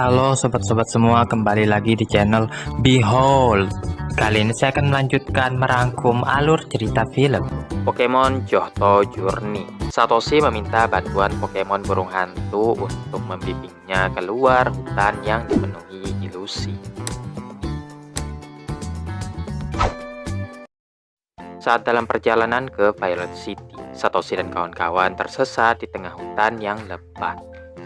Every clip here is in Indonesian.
Halo sobat-sobat semua, kembali lagi di channel Behold. Kali ini saya akan melanjutkan merangkum alur cerita film Pokemon Johto Journey. Satoshi meminta bantuan Pokemon burung hantu untuk membimbingnya keluar hutan yang dipenuhi ilusi. Saat dalam perjalanan ke Violet City, Satoshi dan kawan-kawan tersesat di tengah hutan yang lebat.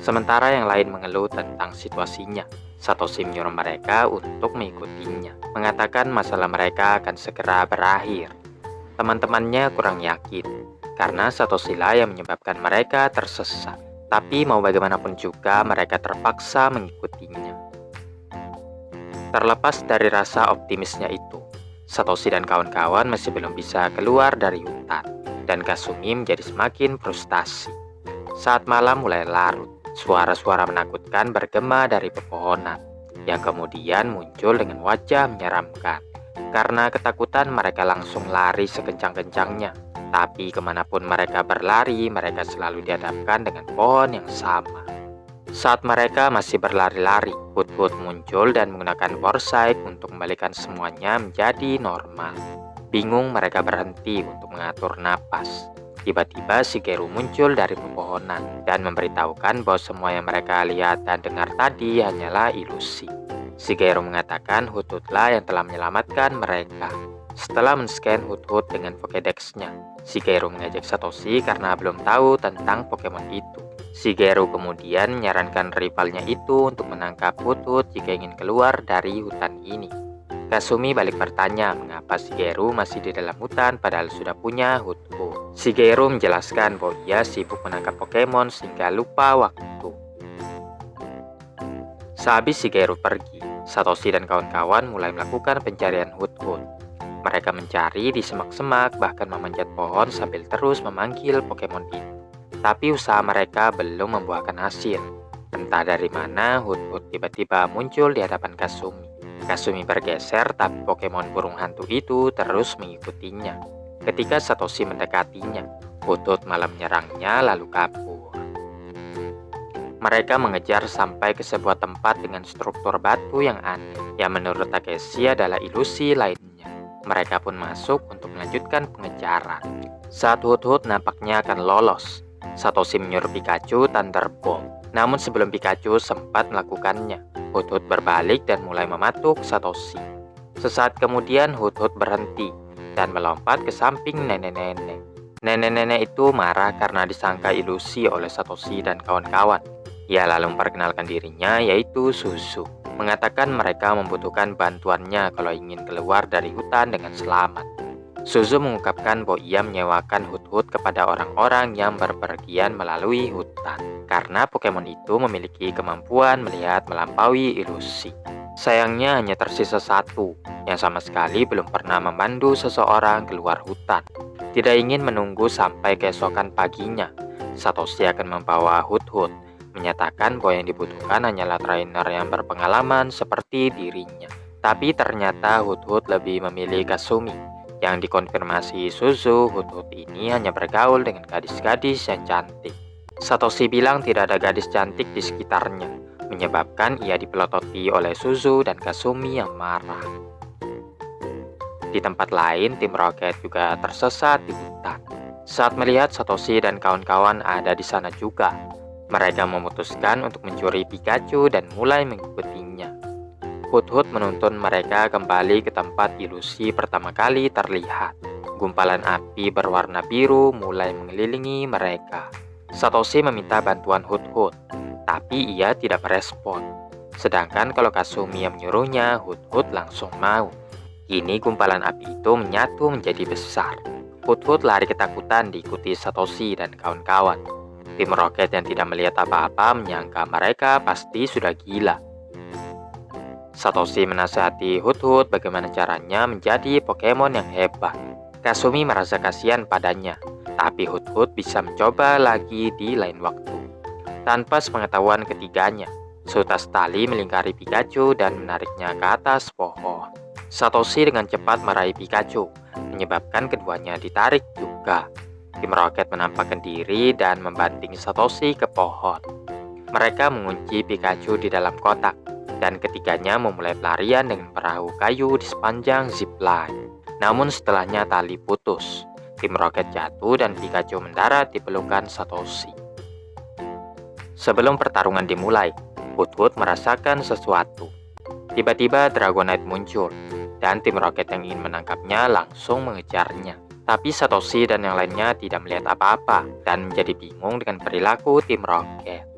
Sementara yang lain mengeluh tentang situasinya, Satoshi menyuruh mereka untuk mengikutinya, mengatakan masalah mereka akan segera berakhir. Teman-temannya kurang yakin, karena Satoshi lah yang menyebabkan mereka tersesat. Tapi mau bagaimanapun juga mereka terpaksa mengikutinya. Terlepas dari rasa optimisnya itu, Satoshi dan kawan-kawan masih belum bisa keluar dari hutan, dan Kasumi menjadi semakin frustasi. Saat malam mulai larut, suara-suara menakutkan bergema dari pepohonan, yang kemudian muncul dengan wajah menyeramkan. Karena ketakutan mereka langsung lari sekencang-kencangnya. Tapi kemanapun mereka berlari, mereka selalu dihadapkan dengan pohon yang sama. Saat mereka masih berlari-lari, Hoot-Hoot muncul dan menggunakan foresight untuk membalikan semuanya menjadi normal. Bingung, mereka berhenti untuk mengatur napas. Tiba-tiba Shigeru muncul dari pepohonan dan memberitahukan bahwa semua yang mereka lihat dan dengar tadi hanyalah ilusi. Shigeru mengatakan Hoot-Hoot-lah yang telah menyelamatkan mereka. Setelah men-scan Hoot-Hoot dengan Pokédex-nya, Shigeru mengajak Satoshi karena belum tahu tentang Pokemon itu. Shigeru kemudian menyarankan rivalnya itu untuk menangkap Hoot-Hoot jika ingin keluar dari hutan ini. Kasumi balik bertanya mengapa Shigeru masih di dalam hutan padahal sudah punya Hoot-Hoot. Shigeru menjelaskan bahwa ia sibuk menangkap Pokemon sehingga lupa waktu. Sehabis Shigeru pergi, Satoshi dan kawan-kawan mulai melakukan pencarian Hoot-Hoot. Mereka mencari di semak-semak, bahkan memanjat pohon sambil terus memanggil Pokemon itu. Tapi usaha mereka belum membuahkan hasil. Entah dari mana Hoot-Hoot tiba-tiba muncul di hadapan Kasumi. Kasumi bergeser, tapi Pokemon burung hantu itu terus mengikutinya. Ketika Satoshi mendekatinya, Hoot-Hoot malah menyerangnya lalu kabur. Mereka mengejar sampai ke sebuah tempat dengan struktur batu yang aneh, yang menurut Takeshi adalah ilusi lainnya. Mereka pun masuk untuk melanjutkan pengejaran. Saat Hoot-Hoot nampaknya akan lolos, Satoshi menyuruh Pikachu Thunderbolt. Namun sebelum Pikachu sempat melakukannya, Hoot-Hoot berbalik dan mulai mematuk Satoshi. Sesaat kemudian Hoot-Hoot berhenti dan melompat ke samping nenek-nenek. Nenek-nenek itu marah karena disangka ilusi oleh Satoshi dan kawan-kawan. Ia lalu memperkenalkan dirinya, yaitu Suzu, mengatakan mereka membutuhkan bantuannya kalau ingin keluar dari hutan dengan selamat. Suzu mengungkapkan bahwa ia menyewakan Hoot-Hoot kepada orang-orang yang berpergian melalui hutan, karena Pokemon itu memiliki kemampuan melihat melampaui ilusi. Sayangnya hanya tersisa satu, yang sama sekali belum pernah memandu seseorang keluar hutan. Tidak ingin menunggu sampai keesokan paginya, Satoshi akan membawa Hoot-Hoot, menyatakan bahwa yang dibutuhkan hanyalah trainer yang berpengalaman seperti dirinya. Tapi ternyata Hoot-Hoot lebih memilih Kasumi. Yang dikonfirmasi Suzu, Hoot-Hoot ini hanya bergaul dengan gadis-gadis yang cantik. Satoshi bilang tidak ada gadis cantik di sekitarnya, menyebabkan ia dipelototi oleh Suzu dan Kasumi yang marah. Di tempat lain, tim Rocket juga tersesat di hutan. Saat melihat Satoshi dan kawan-kawan ada di sana juga, mereka memutuskan untuk mencuri Pikachu dan mulai mengikutinya. Hoot-Hoot menuntun mereka kembali ke tempat ilusi pertama kali terlihat. Gumpalan api berwarna biru mulai mengelilingi mereka. Satoshi meminta bantuan Hoot-Hoot, tapi ia tidak merespon. Sedangkan kalau Kasumi yang menyuruhnya, Hoot-Hoot langsung mau. Kini gumpalan api itu menyatu menjadi besar. Hoot-Hoot lari ketakutan diikuti Satoshi dan kawan-kawan. Tim Rocket yang tidak melihat apa-apa menyangka mereka pasti sudah gila. Satoshi menasihati Hoot-Hoot bagaimana caranya menjadi Pokemon yang hebat. Kasumi merasa kasihan padanya, tapi Hoot-Hoot bisa mencoba lagi di lain waktu. Tanpa sepengetahuan ketiganya, seutas tali melingkari Pikachu dan menariknya ke atas pohon. Satoshi dengan cepat meraih Pikachu, menyebabkan keduanya ditarik juga. Tim Rocket menampakkan diri dan membanting Satoshi ke pohon. Mereka mengunci Pikachu di dalam kotak, dan ketiganya memulai pelarian dengan perahu kayu di sepanjang zip line. Namun setelahnya tali putus. Tim Rocket jatuh dan Pikachu mendarat di pelukan Satoshi. Sebelum pertarungan dimulai, Hoot merasakan sesuatu. Tiba-tiba Dragonite muncul, dan tim Rocket yang ingin menangkapnya langsung mengejarnya. Tapi Satoshi dan yang lainnya tidak melihat apa-apa dan menjadi bingung dengan perilaku tim Rocket.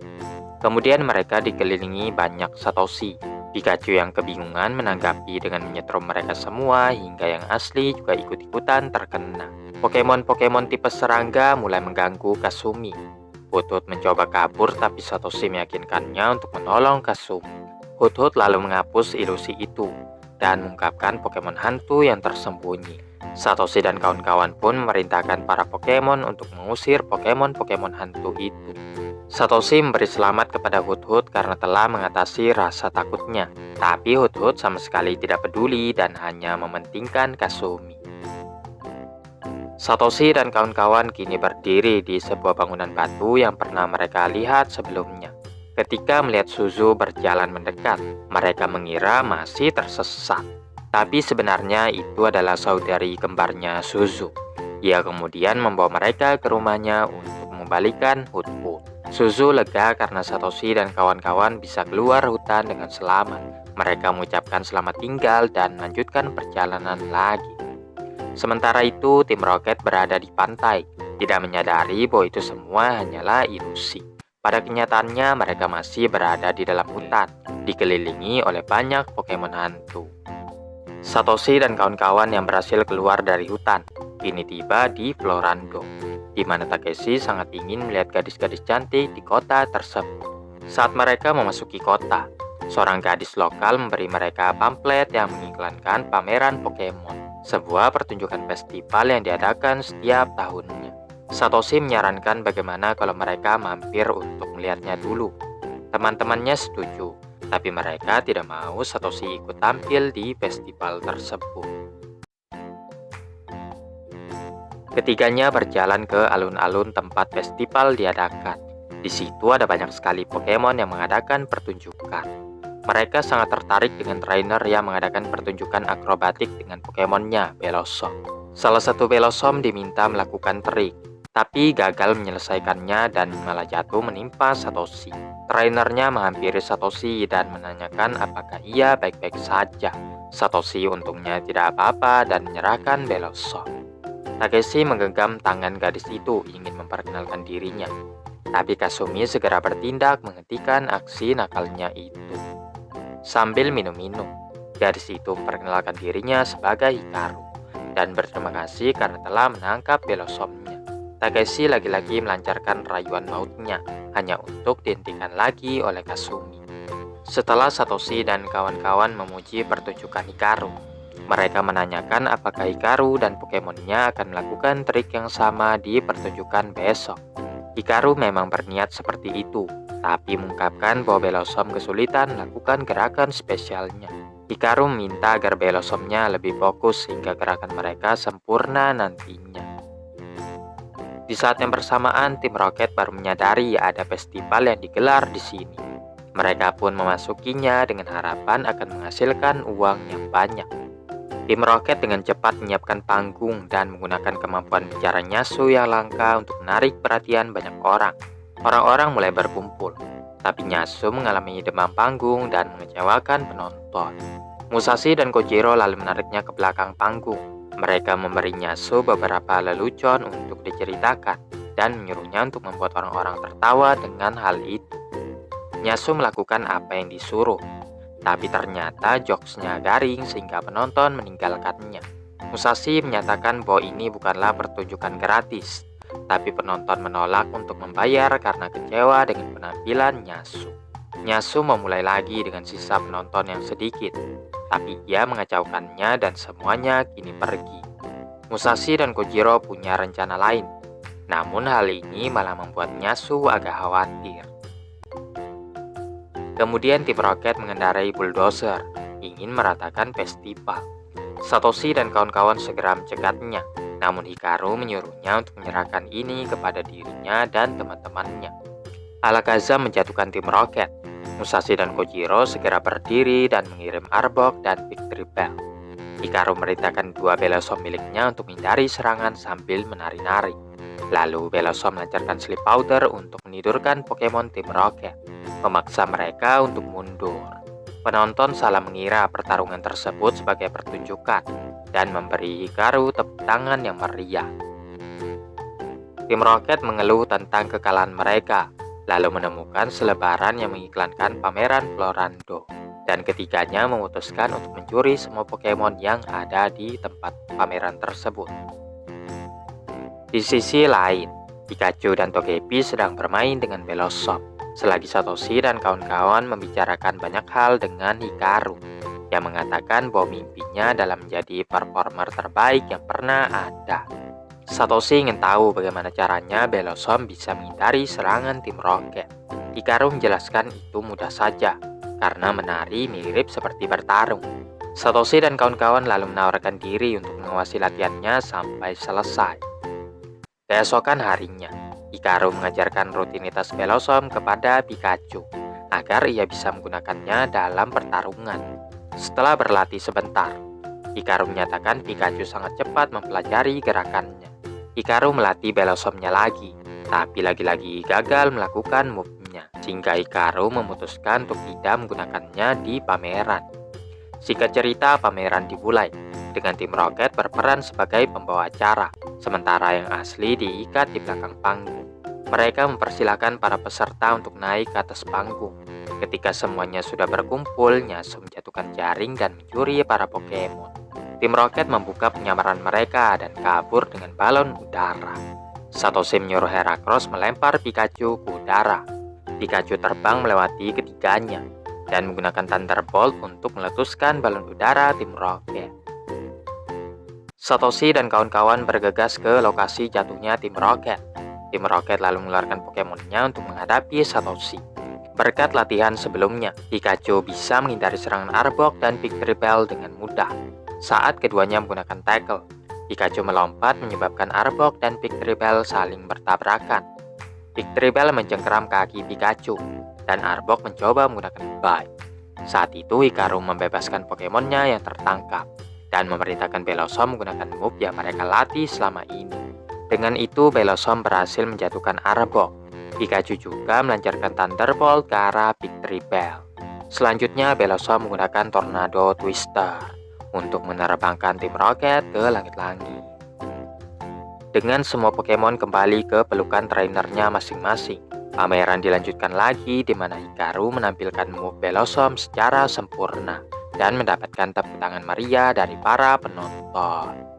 Kemudian mereka dikelilingi banyak Satoshi. Pikachu yang kebingungan menanggapi dengan menyetrum mereka semua hingga yang asli juga ikut-ikutan terkena. Pokemon-Pokemon tipe serangga mulai mengganggu Kasumi. Hoot mencoba kabur tapi Satoshi meyakinkannya untuk menolong Kasumi. Hoot lalu menghapus ilusi itu dan mengungkapkan Pokemon hantu yang tersembunyi. Satoshi dan kawan-kawan pun memerintahkan para Pokemon untuk mengusir Pokemon-Pokemon hantu itu. Satoshi memberi selamat kepada Hoot karena telah mengatasi rasa takutnya. Tapi Hoot sama sekali tidak peduli dan hanya mementingkan Kasumi. Satoshi dan kawan-kawan kini berdiri di sebuah bangunan batu yang pernah mereka lihat sebelumnya. Ketika melihat Suzu berjalan mendekat, mereka mengira masih tersesat. Tapi sebenarnya itu adalah saudari kembarnya Suzu. Ia kemudian membawa mereka ke rumahnya untuk mengembalikan Hoot. Suzu lega karena Satoshi dan kawan-kawan bisa keluar hutan dengan selamat. Mereka mengucapkan selamat tinggal dan melanjutkan perjalanan lagi. Sementara itu, tim Rocket berada di pantai, tidak menyadari bahwa itu semua hanyalah ilusi. Pada kenyataannya, mereka masih berada di dalam hutan, dikelilingi oleh banyak Pokemon hantu. Satoshi dan kawan-kawan yang berhasil keluar dari hutan, kini tiba di Florando, di mana Takeshi sangat ingin melihat gadis-gadis cantik di kota tersebut. Saat mereka memasuki kota, seorang gadis lokal memberi mereka pamflet yang mengiklankan pameran Pokemon, sebuah pertunjukan festival yang diadakan setiap tahunnya. Satoshi menyarankan bagaimana kalau mereka mampir untuk melihatnya dulu. Teman-temannya setuju, tapi mereka tidak mau Satoshi ikut tampil di festival tersebut. Ketiganya berjalan ke alun-alun tempat festival diadakan. Di situ ada banyak sekali Pokemon yang mengadakan pertunjukan. Mereka sangat tertarik dengan trainer yang mengadakan pertunjukan akrobatik dengan Pokemonnya, Velosom. Salah satu Velosom diminta melakukan trik, tapi gagal menyelesaikannya dan malah jatuh menimpa Satoshi. Trainernya menghampiri Satoshi dan menanyakan apakah ia baik-baik saja. Satoshi untungnya tidak apa-apa dan menyerahkan Velosom. Takeshi menggenggam tangan gadis itu ingin memperkenalkan dirinya. Tapi Kasumi segera bertindak menghentikan aksi nakalnya itu. Sambil minum-minum, gadis itu memperkenalkan dirinya sebagai Hikaru dan berterima kasih karena telah menangkap Velosomnya. Takeshi lagi-lagi melancarkan rayuan mautnya hanya untuk dihentikan lagi oleh Kasumi. Setelah Satoshi dan kawan-kawan memuji pertunjukan Hikaru, mereka menanyakan apakah Hikaru dan Pokemonnya akan melakukan trik yang sama di pertunjukan besok. Hikaru memang berniat seperti itu, tapi mengungkapkan bahwa Velosom kesulitan melakukan gerakan spesialnya. Hikaru meminta agar Velosomnya lebih fokus hingga gerakan mereka sempurna nantinya. Di saat yang bersamaan, tim Rocket baru menyadari ada festival yang digelar di sini. Mereka pun memasukinya dengan harapan akan menghasilkan uang yang banyak. Tim Rocket dengan cepat menyiapkan panggung dan menggunakan kemampuan bicara Nyasu yang langka untuk menarik perhatian banyak orang. Orang-orang mulai berkumpul, tapi Nyasu mengalami demam panggung dan mengecewakan penonton. Musashi dan Kojiro lalu menariknya ke belakang panggung. Mereka memberi Nyasu beberapa lelucon untuk diceritakan dan menyuruhnya untuk membuat orang-orang tertawa dengan hal itu. Nyasu melakukan apa yang disuruh, tapi ternyata jokesnya garing sehingga penonton meninggalkannya. Musashi menyatakan bahwa ini bukanlah pertunjukan gratis, tapi penonton menolak untuk membayar karena kecewa dengan penampilan Nyasu. Nyasu memulai lagi dengan sisa penonton yang sedikit, tapi ia mengacaukannya dan semuanya kini pergi. Musashi dan Kojiro punya rencana lain, namun hal ini malah membuat Nyasu agak khawatir. Kemudian tim Rocket mengendarai bulldozer, ingin meratakan festival. Satoshi dan kawan-kawan segera mencegatnya, namun Hikaru menyuruhnya untuk menyerahkan ini kepada dirinya dan teman-temannya. Alakazam menjatuhkan tim Rocket. Musashi dan Kojiro segera berdiri dan mengirim Arbok dan Victory Bell. Hikaru memerintahkan dua Bellossom miliknya untuk menghindari serangan sambil menari-nari. Lalu Bellossom melancarkan Sleep Powder untuk menidurkan Pokemon tim Rocket, memaksa mereka untuk mundur. Penonton salah mengira pertarungan tersebut sebagai pertunjukan dan memberi Hikaru tepuk tangan yang meriah. Tim Rocket mengeluh tentang kekalahan mereka, lalu menemukan selebaran yang mengiklankan pameran Florando, dan ketiganya memutuskan untuk mencuri semua Pokemon yang ada di tempat pameran tersebut. Di sisi lain, Pikachu dan Togepi sedang bermain dengan Bellossom, selagi Satoshi dan kawan-kawan membicarakan banyak hal dengan Hikaru, yang mengatakan bahwa mimpinya adalah menjadi performer terbaik yang pernah ada. Satoshi ingin tahu bagaimana caranya Bellossom bisa menghindari serangan tim Rocket. Hikaru menjelaskan itu mudah saja, karena menari mirip seperti bertarung. Satoshi dan kawan-kawan lalu menawarkan diri untuk mengawasi latihannya sampai selesai. Keesokan harinya, Hikaru mengajarkan rutinitas Bellossom kepada Pikachu, agar ia bisa menggunakannya dalam pertarungan. Setelah berlatih sebentar, Hikaru menyatakan Pikachu sangat cepat mempelajari gerakannya. Hikaru melatih Bellossomnya lagi, tapi lagi-lagi gagal melakukan move-nya, sehingga Hikaru memutuskan untuk tidak menggunakannya di pameran. Singkat cerita, pameran dimulai, dengan tim Rocket berperan sebagai pembawa acara, sementara yang asli diikat di belakang panggung. Mereka mempersilahkan para peserta untuk naik ke atas panggung. Ketika semuanya sudah berkumpul, Nyasu menjatuhkan jaring dan mencuri para Pokemon. Tim Rocket membuka penyamaran mereka dan kabur dengan balon udara. Satoshi menyuruh Heracross melempar Pikachu ke udara. Pikachu terbang melewati ketiganya dan menggunakan Thunderbolt untuk meletuskan balon udara tim Rocket. Satoshi dan kawan-kawan bergegas ke lokasi jatuhnya tim Rocket. Tim Rocket lalu mengeluarkan Pokemonnya untuk menghadapi Satoshi. Berkat latihan sebelumnya, Pikachu bisa menghindari serangan Arbok dan Victory Bell dengan mudah. Saat keduanya menggunakan tackle, Pikachu melompat menyebabkan Arbok dan Victory Bell saling bertabrakan. Victory Bell mencengkeram kaki Pikachu, dan Arbok mencoba menggunakan Bite. Saat itu Hikaru membebaskan Pokemonnya yang tertangkap, dan memerintahkan Bellossom menggunakan move yang mereka latih selama ini. Dengan itu Bellossom berhasil menjatuhkan Arbok. Pikachu juga melancarkan Thunderbolt ke arah Victory Bell. Selanjutnya Bellossom menggunakan Tornado Twister untuk menerbangkan tim Rocket ke langit-langit. Dengan semua Pokemon kembali ke pelukan trainernya masing-masing, pameran dilanjutkan lagi di mana Hikaru menampilkan move Bellossom secara sempurna dan mendapatkan tepuk tangan meriah dari para penonton.